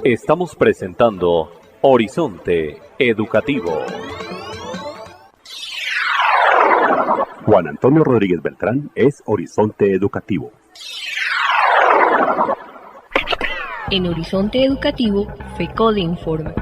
Estamos presentando Horizonte Educativo. Juan Antonio Rodríguez Beltrán es Horizonte Educativo. En Horizonte Educativo, FECODE informa.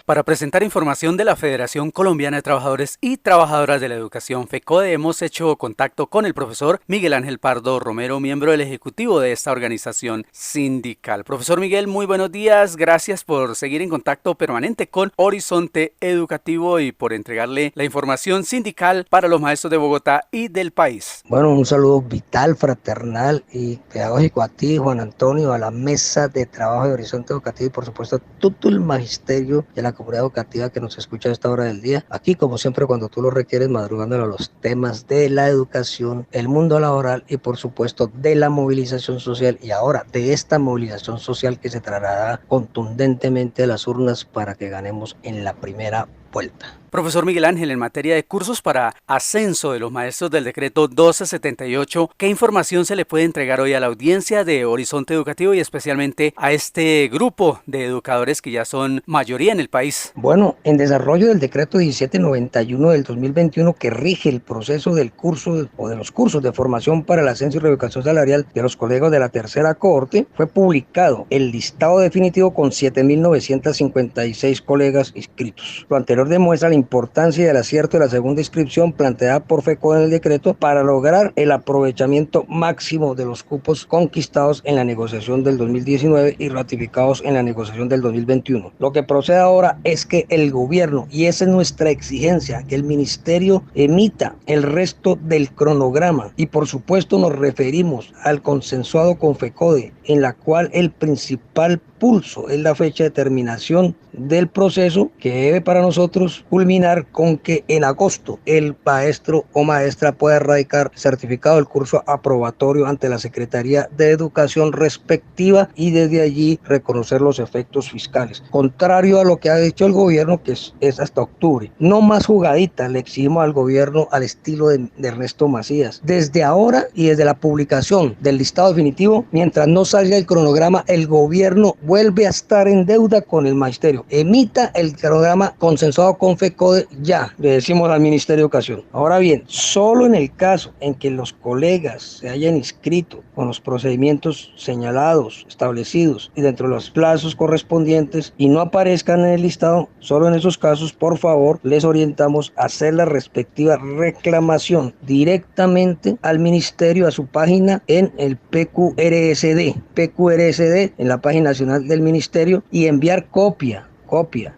Para presentar información de la Federación Colombiana de Trabajadores y Trabajadoras de la Educación, FECODE, hemos hecho contacto con el profesor Miguel Ángel Pardo Romero, miembro del Ejecutivo de esta organización sindical. Profesor Miguel, muy buenos días. Gracias por seguir en contacto permanente con Horizonte Educativo y por entregarle la información sindical para los maestros de Bogotá y del país. Bueno, un saludo vital, fraternal y pedagógico a ti, Juan Antonio, a la mesa de trabajo de Horizonte Educativo y por supuesto a todo el magisterio y a la comunidad educativa que nos escucha a esta hora del día. Aquí, como siempre, cuando tú lo requieres, madrugándole a los temas de la educación, el mundo laboral y, por supuesto, de la movilización social y ahora de esta movilización social que se trasladará contundentemente a las urnas para que ganemos en la primera vuelta. Profesor Miguel Ángel, en materia de cursos para ascenso de los maestros del decreto 1278, ¿qué información se le puede entregar hoy a la audiencia de Horizonte Educativo y especialmente a este grupo de educadores que ya son mayoría en el país? Bueno, en desarrollo del decreto 1791 del 2021 que rige el proceso del curso o de los cursos de formación para el ascenso y reeducación salarial de los colegios de la tercera cohorte, fue publicado el listado definitivo con 7.956 colegas inscritos. Lo anterior demuestra la importancia del acierto de la segunda inscripción planteada por FECODE en el decreto para lograr el aprovechamiento máximo de los cupos conquistados en la negociación del 2019 y ratificados en la negociación del 2021. Lo que procede ahora es que el gobierno, y esa es nuestra exigencia, que el ministerio emita el resto del cronograma y por supuesto nos referimos al consensuado con FECODE, en la cual el principal pulso es la fecha de terminación del proceso que debe para nosotros culminar con que en agosto el maestro o maestra pueda erradicar certificado del curso aprobatorio ante la Secretaría de Educación respectiva y desde allí reconocer los efectos fiscales. Contrario a lo que ha dicho el gobierno, que es hasta octubre. No más jugaditas le exigimos al gobierno al estilo de Ernesto Macías. Desde ahora y desde la publicación del listado definitivo, mientras no salga el cronograma, el gobierno vuelve a estar en deuda con el magisterio. Emita el cronograma consensuado con FECODE ya, le decimos al Ministerio de Educación. Ahora bien, solo en el caso en que los colegas se hayan inscrito con los procedimientos señalados, establecidos y dentro de los plazos correspondientes y no aparezcan en el listado, solo en esos casos, por favor, les orientamos a hacer la respectiva reclamación directamente al Ministerio, a su página en el PQRSD, en la página nacional del Ministerio y enviar copia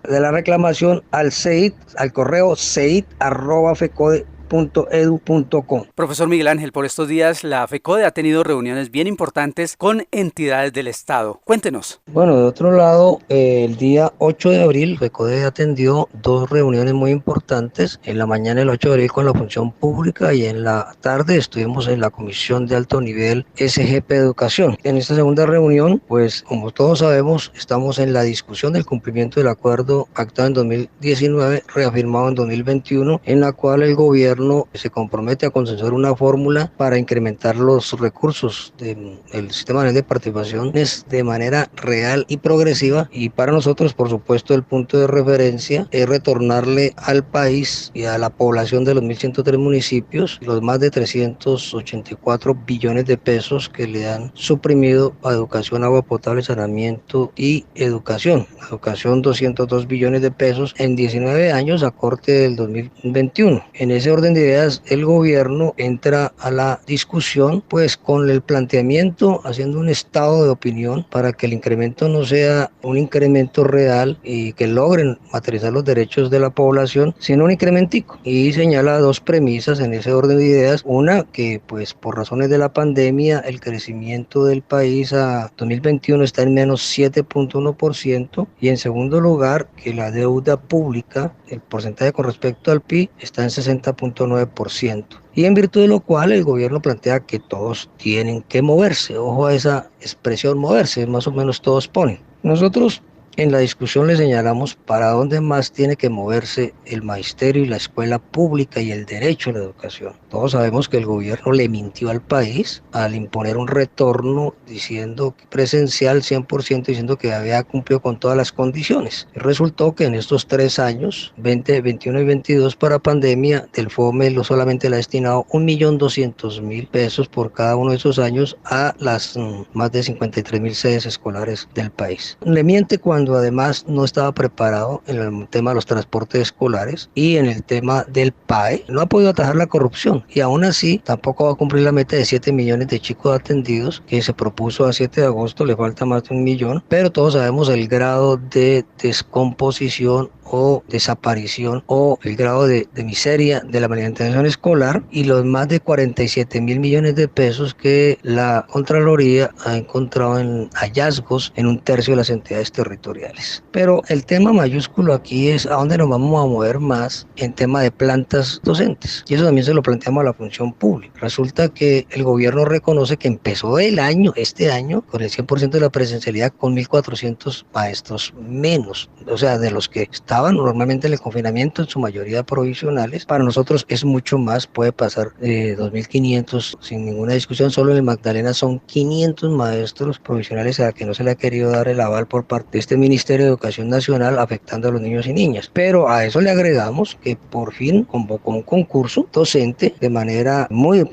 de la reclamación al CEIT, al correo ceit@fecode.edu.com. Profesor Miguel Ángel, por estos días la FECODE ha tenido reuniones bien importantes con entidades del Estado. Cuéntenos. Bueno, de otro lado, el día 8 de abril, FECODE atendió dos reuniones muy importantes. En la mañana el 8 de abril con la función pública y en la tarde estuvimos en la Comisión de Alto Nivel SGP Educación. En esta segunda reunión, pues como todos sabemos, estamos en la discusión del cumplimiento del acuerdo pactado en 2019, reafirmado en 2021, en la cual el gobierno se compromete a consensuar una fórmula para incrementar los recursos del sistema de participación de manera real y progresiva, y para nosotros, por supuesto, el punto de referencia es retornarle al país y a la población de los 1.103 municipios los más de 384 billones de pesos que le han suprimido a educación, agua potable, saneamiento y educación. 202 billones de pesos en 19 años a corte del 2021. En ese orden de ideas, el gobierno entra a la discusión pues con el planteamiento, haciendo un estado de opinión para que el incremento no sea un incremento real y que logren materializar los derechos de la población, sino un incrementico, y señala dos premisas en ese orden de ideas. Una, que pues por razones de la pandemia el crecimiento del país a 2021 está en menos 7.1%, y en segundo lugar, que la deuda pública, el porcentaje con respecto al PIB, está en 60.9%. Y en virtud de lo cual el gobierno plantea que todos tienen que moverse. Ojo a esa expresión moverse, más o menos todos ponen. Nosotros En la discusión le señalamos para dónde más tiene que moverse el magisterio y la escuela pública y el derecho a la educación. Todos sabemos que el gobierno le mintió al país al imponer un retorno diciendo presencial 100%, diciendo que había cumplido con todas las condiciones. Resultó que en estos 3 años, 20, 21 y 22 para pandemia, del FOME no solamente le ha destinado 1.200.000 pesos por cada uno de esos años a las más de 53.000 sedes escolares del país. Le miente cuando además no estaba preparado en el tema de los transportes escolares y en el tema del PAE. No ha podido atajar la corrupción y aún así tampoco va a cumplir la meta de 7 millones de chicos atendidos que se propuso a 7 de agosto, le falta más de 1 millón, pero todos sabemos el grado de descomposición o desaparición o el grado de miseria de la alimentación escolar y los más de 47.000 millones de pesos que la Contraloría ha encontrado en hallazgos en 1/3 de las entidades territoriales. Pero el tema mayúsculo aquí es a dónde nos vamos a mover más en tema de plantas docentes, y eso también se lo planteamos a la función pública. Resulta que el gobierno reconoce que empezó este año con el 100% de la presencialidad con 1.400 maestros menos, o sea, de los que estaban normalmente en el confinamiento, en su mayoría provisionales. Para nosotros es mucho más, puede pasar 2.500 sin ninguna discusión. Solo en el Magdalena son 500 maestros provisionales a los que no se le ha querido dar el aval por parte de este Ministerio de Educación Nacional, afectando a los niños y niñas. Pero a eso le agregamos que por fin convocó un concurso docente de manera muy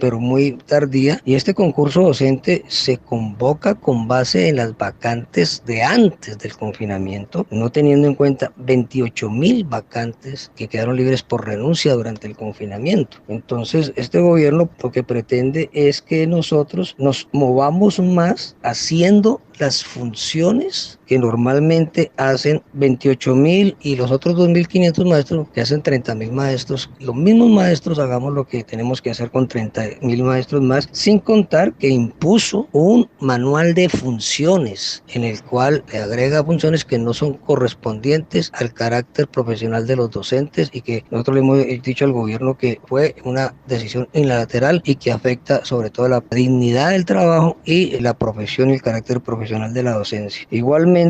tardía, y este concurso docente se convoca con base en las vacantes de antes del confinamiento, no teniendo en cuenta 28.000 vacantes que quedaron libres por renuncia durante el confinamiento. Entonces, este gobierno lo que pretende es que nosotros nos movamos más haciendo las funciones que normalmente hacen 28.000 y los otros 2.500 maestros que hacen 30.000 maestros. Los mismos maestros hagamos lo que tenemos que hacer con 30.000 maestros más, sin contar que impuso un manual de funciones en el cual le agrega funciones que no son correspondientes al carácter profesional de los docentes y que nosotros le hemos dicho al gobierno que fue una decisión unilateral y que afecta sobre todo la dignidad del trabajo y la profesión y el carácter profesional de la docencia. Igualmente,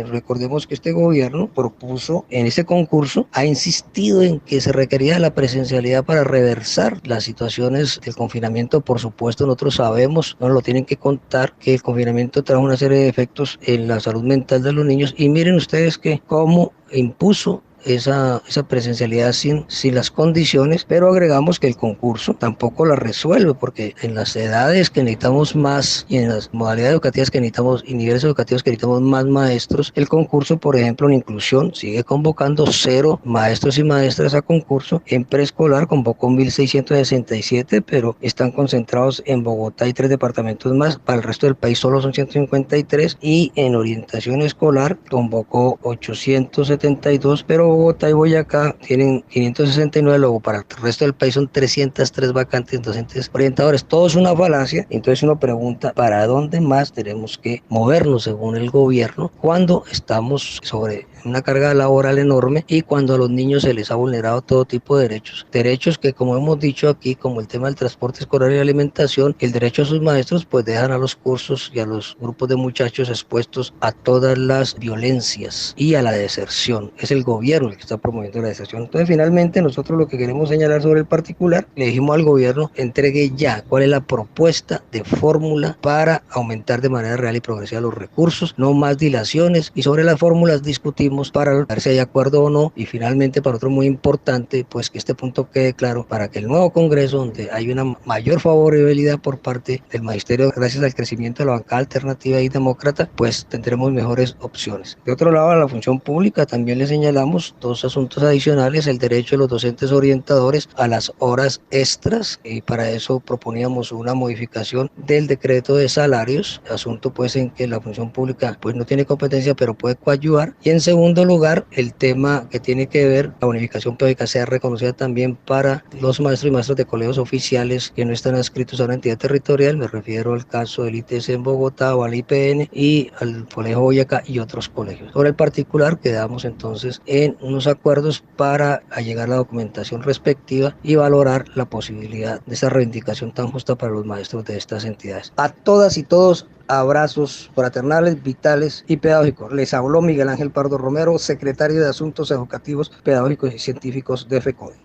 recordemos que este gobierno propuso en ese concurso, ha insistido en que se requería la presencialidad para reversar las situaciones del confinamiento. Por supuesto, nosotros sabemos, no lo tienen que contar, que el confinamiento trajo una serie de efectos en la salud mental de los niños, y miren ustedes que cómo impuso esa presencialidad sin las condiciones, pero agregamos que el concurso tampoco la resuelve, porque en las edades que necesitamos más y en las modalidades educativas que necesitamos y niveles educativos que necesitamos más maestros, el concurso, por ejemplo, en inclusión sigue convocando 0 maestros y maestras a concurso. En preescolar convocó 1.667, pero están concentrados en Bogotá y 3 departamentos más. Para el resto del país solo son 153, y en orientación escolar convocó 872, pero Bogotá y Boyacá tienen 569, luego para el resto del país son 303 vacantes docentes orientadores. Todo es una falacia. Entonces uno pregunta, ¿para dónde más tenemos que movernos según el gobierno cuando estamos sobre una carga laboral enorme y cuando a los niños se les ha vulnerado todo tipo de derechos que, como hemos dicho aquí, como el tema del transporte escolar y alimentación, el derecho a sus maestros, pues dejan a los cursos y a los grupos de muchachos expuestos a todas las violencias y a la deserción? Es el gobierno el que está promoviendo la deserción. Entonces, finalmente, nosotros lo que queremos señalar sobre el particular, le dijimos al gobierno, entregue ya cuál es la propuesta de fórmula para aumentar de manera real y progresiva los recursos, no más dilaciones, y sobre las fórmulas discutimos para ver si hay acuerdo o no. Y finalmente, para otro muy importante, pues que este punto quede claro, para que el nuevo Congreso, donde hay una mayor favorabilidad por parte del magisterio gracias al crecimiento de la bancada alternativa y demócrata, pues tendremos mejores opciones. De otro lado, a la función pública también le señalamos 2 asuntos adicionales: el derecho de los docentes orientadores a las horas extras, y para eso proponíamos una modificación del decreto de salarios, asunto pues en que la función pública pues no tiene competencia pero puede coadyuvar. Y en segundo lugar, el tema que tiene que ver, la bonificación pedagógica sea reconocida también para los maestros y maestras de colegios oficiales que no están adscritos a una entidad territorial. Me refiero al caso del ITC en Bogotá o al IPN y al Colegio Boyacá y otros colegios. Sobre el particular, quedamos entonces en unos acuerdos para allegar la documentación respectiva y valorar la posibilidad de esa reivindicación tan justa para los maestros de estas entidades. A todas y todos, abrazos fraternales, vitales y pedagógicos. Les habló Miguel Ángel Pardo Romero, secretario de Asuntos Educativos, Pedagógicos y Científicos de FECODE.